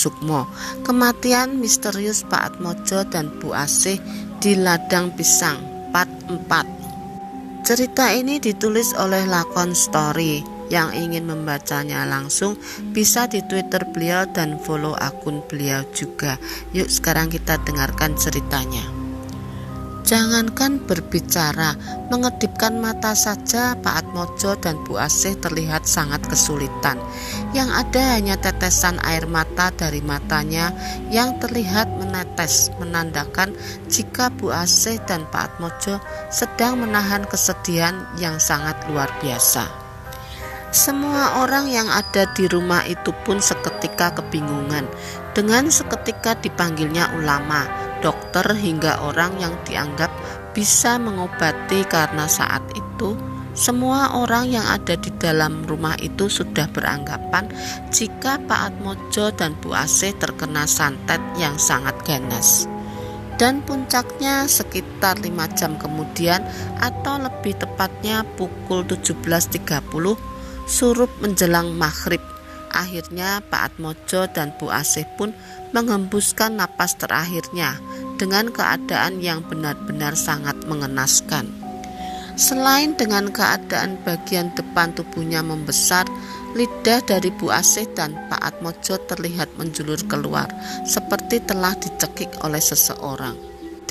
Sukmo. Kematian misterius Pak Atmojo dan Bu Asih di Ladang Pisang, part 4. Cerita ini ditulis oleh Lakon Story. Yang ingin membacanya langsung bisa di Twitter beliau dan follow akun beliau juga. Yuk sekarang kita dengarkan ceritanya. Jangankan berbicara, mengedipkan mata saja Pak Atmojo dan Bu Asih terlihat sangat kesulitan. Yang ada hanya tetesan air mata dari matanya yang terlihat menetes, menandakan jika Bu Asih dan Pak Atmojo sedang menahan kesedihan yang sangat luar biasa. Semua orang yang ada di rumah itu pun seketika kebingungan. Dengan seketika dipanggilnya ulama, dokter hingga orang yang dianggap bisa mengobati, karena saat itu semua orang yang ada di dalam rumah itu sudah beranggapan jika Pak Atmojo dan Bu Asih terkena santet yang sangat ganas. Dan puncaknya sekitar 5 jam kemudian, atau lebih tepatnya pukul 17.30 surup menjelang maghrib, akhirnya Pak Atmojo dan Bu Asih pun menghembuskan napas terakhirnya dengan keadaan yang benar-benar sangat mengenaskan. Selain dengan keadaan bagian depan tubuhnya membesar, lidah dari Bu Asih dan Pak Atmojo terlihat menjulur keluar seperti telah dicekik oleh seseorang.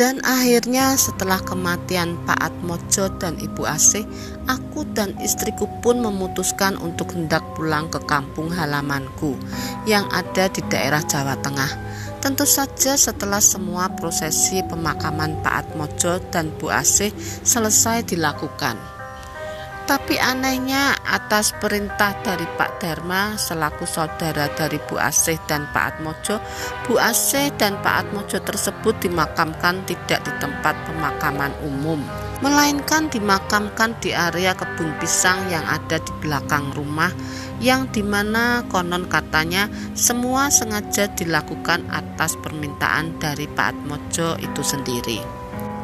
Dan akhirnya setelah kematian Pak Atmojo dan Ibu Asih, aku dan istriku pun memutuskan untuk hendak pulang ke kampung halamanku yang ada di daerah Jawa Tengah. Tentu saja setelah semua prosesi pemakaman Pak Atmojo dan Bu Asih selesai dilakukan. Tapi anehnya, atas perintah dari Pak Dharma selaku saudara dari Bu Asih dan Pak Atmojo, Bu Asih dan Pak Atmojo tersebut dimakamkan tidak di tempat pemakaman umum, melainkan dimakamkan di area kebun pisang yang ada di belakang rumah, yang dimana konon katanya semua sengaja dilakukan atas permintaan dari Pak Atmojo itu sendiri.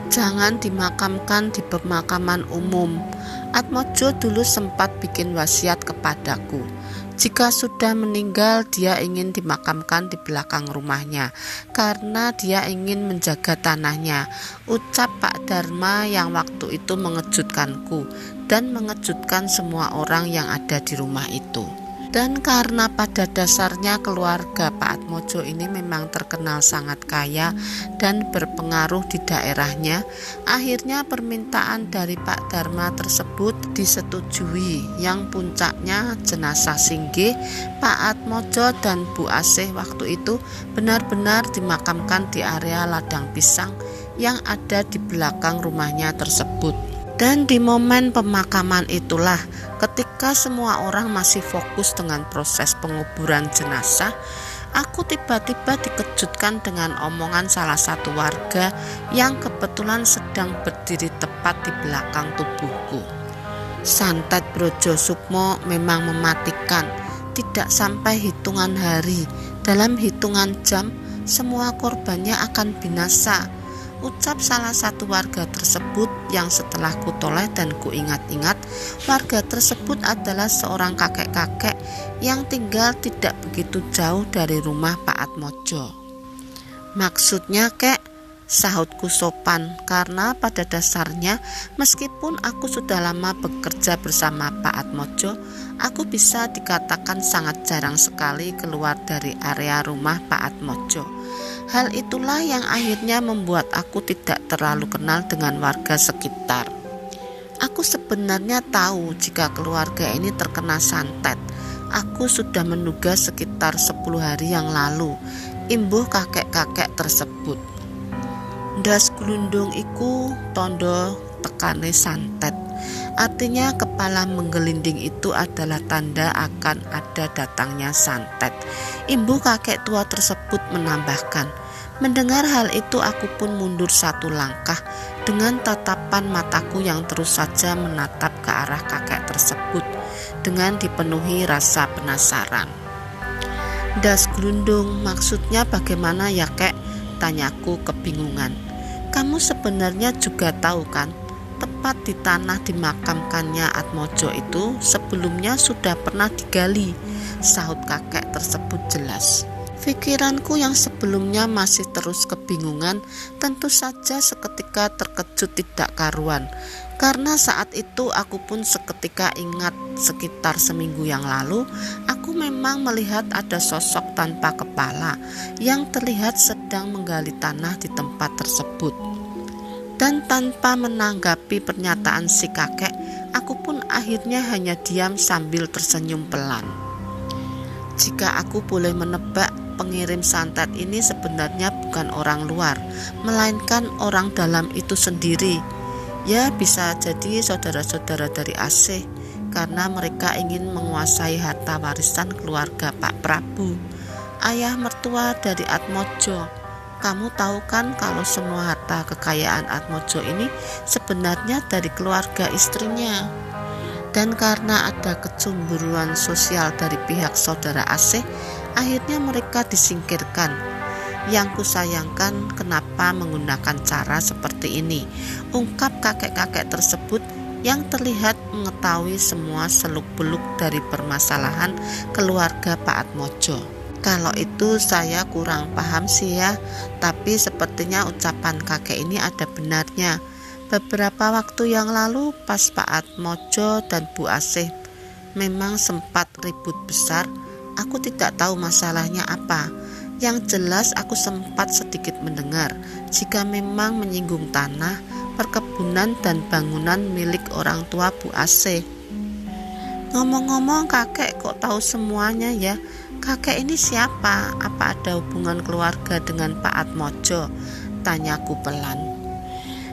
Jangan dimakamkan di pemakaman umum. Atmojo dulu sempat bikin wasiat kepadaku. Jika sudah meninggal, dia ingin dimakamkan di belakang rumahnya karena dia ingin menjaga tanahnya. Ucap Pak Dharma yang waktu itu mengejutkanku dan mengejutkan semua orang yang ada di rumah itu. Dan karena pada dasarnya keluarga Pak Atmojo ini memang terkenal sangat kaya dan berpengaruh di daerahnya, akhirnya permintaan dari Pak Dharma tersebut disetujui, yang puncaknya jenazah singgih Pak Atmojo dan Bu Asih waktu itu benar-benar dimakamkan di area ladang pisang yang ada di belakang rumahnya tersebut. Dan di momen pemakaman itulah, ketika semua orang masih fokus dengan proses penguburan jenazah, aku tiba-tiba dikejutkan dengan omongan salah satu warga yang kebetulan sedang berdiri tepat di belakang tubuhku. Santet Brojo Sukmo memang mematikan. Tidak sampai hitungan hari, dalam hitungan jam semua korbannya akan binasa, ucap salah satu warga tersebut, yang setelah kutoleh dan kuingat-ingat, warga tersebut adalah seorang kakek-kakek yang tinggal tidak begitu jauh dari rumah Pak Atmojo. Maksudnya kek, sahutku sopan, karena pada dasarnya meskipun aku sudah lama bekerja bersama Pak Atmojo, aku bisa dikatakan sangat jarang sekali keluar dari area rumah Pak Atmojo. Hal itulah yang akhirnya membuat aku tidak terlalu kenal dengan warga sekitar. Aku sebenarnya tahu jika keluarga ini terkena santet. Aku sudah menduga sekitar 10 hari yang lalu, imbuh kakek-kakek tersebut. Ndas glundung iku tondo tekane santet. Artinya kepala menggelinding itu adalah tanda akan ada datangnya santet. Imbu kakek tua tersebut menambahkan. Mendengar hal itu aku pun mundur satu langkah dengan tatapan mataku yang terus saja menatap ke arah kakek tersebut dengan dipenuhi rasa penasaran. Das glundung, maksudnya bagaimana ya kek? Tanyaku kebingungan. Kamu sebenarnya juga tahu kan? Tepat di tanah dimakamkannya Atmojo itu sebelumnya sudah pernah digali, sahut kakek tersebut jelas. Pikiranku yang sebelumnya masih terus kebingungan tentu saja seketika terkejut tidak karuan. Karena saat itu aku pun seketika ingat sekitar seminggu yang lalu aku memang melihat ada sosok tanpa kepala yang terlihat sedang menggali tanah di tempat tersebut. Dan tanpa menanggapi pernyataan si kakek, aku pun akhirnya hanya diam sambil tersenyum pelan. Jika aku boleh menebak, pengirim santet ini sebenarnya bukan orang luar, melainkan orang dalam itu sendiri. Ya, bisa jadi saudara-saudara dari Asih, karena mereka ingin menguasai harta warisan keluarga Pak Prabu, ayah mertua dari Atmojo. Kamu tahu kan kalau semua harta kekayaan Atmojo ini sebenarnya dari keluarga istrinya. Dan karena ada kecemburuan sosial dari pihak saudara Asih, akhirnya mereka disingkirkan. Yang kusayangkan kenapa menggunakan cara seperti ini, ungkap kakek-kakek tersebut yang terlihat mengetahui semua seluk-beluk dari permasalahan keluarga Pak Atmojo. Kalau itu saya kurang paham sih ya, tapi sepertinya ucapan kakek ini ada benarnya. Beberapa waktu yang lalu pas Pak Atmojo dan Bu Asih memang sempat ribut besar. Aku tidak tahu masalahnya apa. Yang jelas aku sempat sedikit mendengar jika memang menyinggung tanah, perkebunan dan bangunan milik orang tua Bu Asih. Ngomong-ngomong, kakek kok tahu semuanya ya? Kakek ini siapa? Apa ada hubungan keluarga dengan Pak Atmojo? Tanyaku pelan.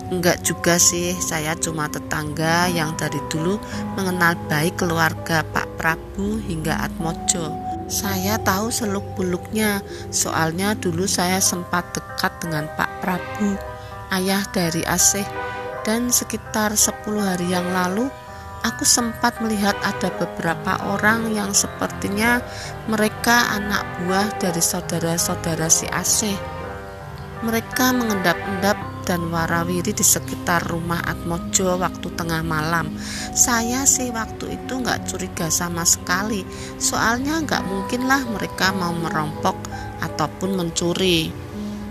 Enggak juga sih, saya cuma tetangga yang dari dulu mengenal baik keluarga Pak Prabu hingga Atmojo. Saya tahu seluk-beluknya, soalnya dulu saya sempat dekat dengan Pak Prabu, ayah dari Asih, dan sekitar 10 hari yang lalu aku sempat melihat ada beberapa orang yang sepertinya mereka anak buah dari saudara-saudara si Asih. Mereka mengendap-endap dan warawiri di sekitar rumah Atmojo waktu tengah malam. Saya sih waktu itu nggak curiga sama sekali, soalnya nggak mungkinlah mereka mau merampok ataupun mencuri.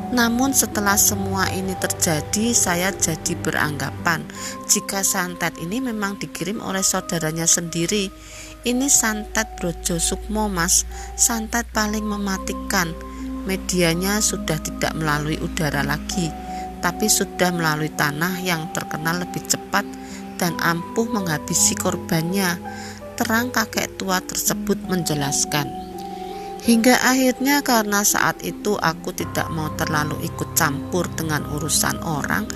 Namun setelah semua ini terjadi, saya jadi beranggapan jika santet ini memang dikirim oleh saudaranya sendiri. Ini santet Brojo Sukmo, Mas, santet paling mematikan. Medianya sudah tidak melalui udara lagi, tapi sudah melalui tanah yang terkenal lebih cepat dan ampuh menghabisi korbannya, terang kakek tua tersebut menjelaskan. Hingga akhirnya karena saat itu aku tidak mau terlalu ikut campur dengan urusan orang,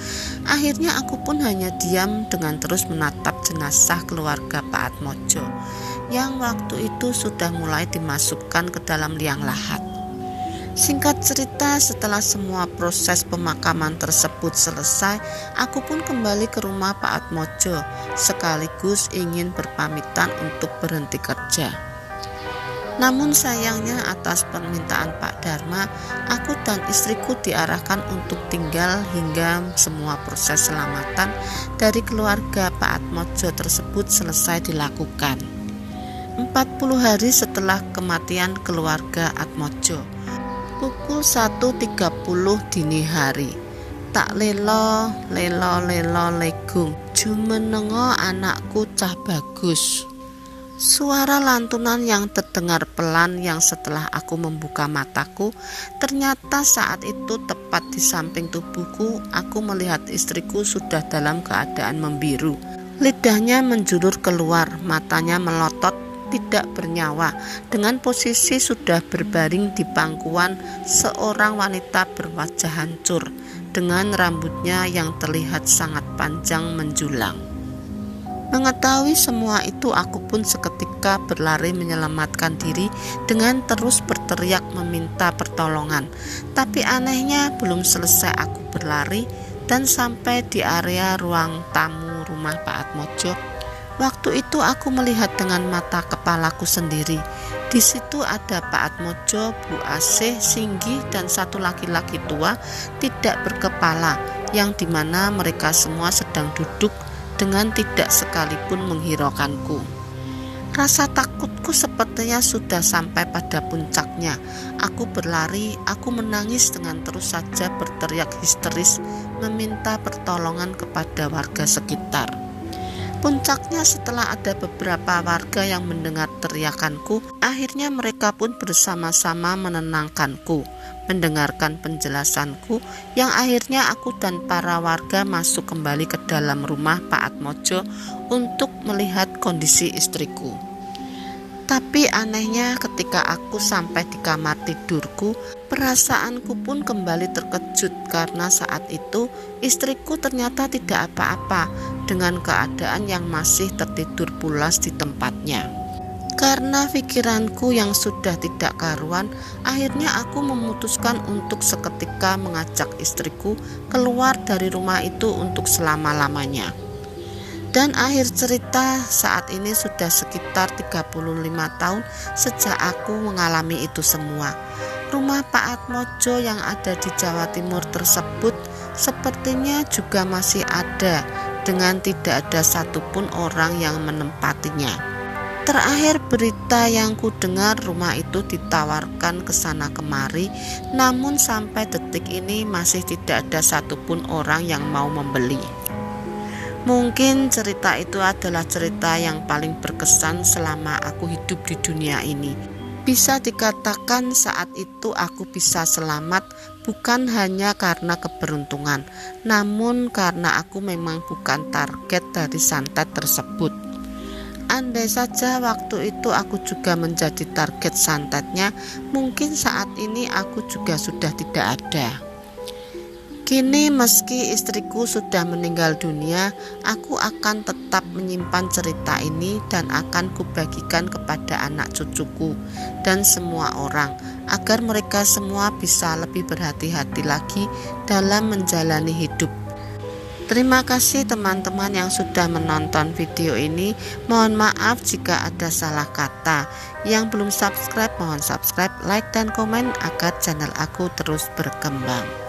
akhirnya aku pun hanya diam dengan terus menatap jenazah keluarga Pak Atmojo yang waktu itu sudah mulai dimasukkan ke dalam liang lahat. Singkat cerita, setelah semua proses pemakaman tersebut selesai, aku pun kembali ke rumah Pak Atmojo, sekaligus ingin berpamitan untuk berhenti kerja. Namun sayangnya atas permintaan Pak Dharma, aku dan istriku diarahkan untuk tinggal hingga semua proses selamatan dari keluarga Pak Atmojo tersebut selesai dilakukan. 40 hari setelah kematian keluarga Atmojo, pukul 1.30 dini hari, tak lelo legung, jumenengo anakku cah bagus. Suara lantunan yang terdengar pelan yang setelah aku membuka mataku, ternyata saat itu tepat di samping tubuhku, aku melihat istriku sudah dalam keadaan membiru. Lidahnya menjulur keluar, matanya melotot, tidak bernyawa, dengan posisi sudah berbaring di pangkuan seorang wanita berwajah hancur, dengan rambutnya yang terlihat sangat panjang menjulang. Mengetahui semua itu, aku pun seketika berlari menyelamatkan diri dengan terus berteriak meminta pertolongan. Tapi anehnya belum selesai aku berlari dan sampai di area ruang tamu rumah Pak Atmojo, waktu itu aku melihat dengan mata kepalaku sendiri. Di situ ada Pak Atmojo, Bu Asih, Singgi, dan satu laki-laki tua tidak berkepala, yang dimana mereka semua sedang duduk dengan tidak sekalipun menghiraukanku. Rasa takutku sepertinya sudah sampai pada puncaknya. Aku berlari, aku menangis dengan terus saja berteriak histeris meminta pertolongan kepada warga sekitar. Puncaknya setelah ada beberapa warga yang mendengar teriakanku, akhirnya mereka pun bersama-sama menenangkanku, mendengarkan penjelasanku, yang akhirnya aku dan para warga masuk kembali ke dalam rumah Pak Atmojo untuk melihat kondisi istriku. Tapi anehnya ketika aku sampai di kamar tidurku, perasaanku pun kembali terkejut karena saat itu istriku ternyata tidak apa-apa dengan keadaan yang masih tertidur pulas di tempatnya. Karena pikiranku yang sudah tidak karuan, akhirnya aku memutuskan untuk seketika mengajak istriku keluar dari rumah itu untuk selama-lamanya. Dan akhir cerita, saat ini sudah sekitar 35 tahun sejak aku mengalami itu semua. Rumah Pak Atmojo yang ada di Jawa Timur tersebut sepertinya juga masih ada, dengan tidak ada satupun orang yang menempatinya. Terakhir berita yang ku dengar, rumah itu ditawarkan ke sana kemari, namun sampai detik ini masih tidak ada satupun orang yang mau membeli. Mungkin cerita itu adalah cerita yang paling berkesan selama aku hidup di dunia ini. Bisa dikatakan saat itu aku bisa selamat bukan hanya karena keberuntungan, namun karena aku memang bukan target dari santet tersebut. Andai saja waktu itu aku juga menjadi target santetnya, mungkin saat ini aku juga sudah tidak ada. Kini meski istriku sudah meninggal dunia, aku akan tetap menyimpan cerita ini dan akan kubagikan kepada anak cucuku dan semua orang, agar mereka semua bisa lebih berhati-hati lagi dalam menjalani hidup. Terima kasih teman-teman yang sudah menonton video ini. Mohon maaf jika ada salah kata. Yang belum subscribe, mohon subscribe, like dan komen agar channel aku terus berkembang.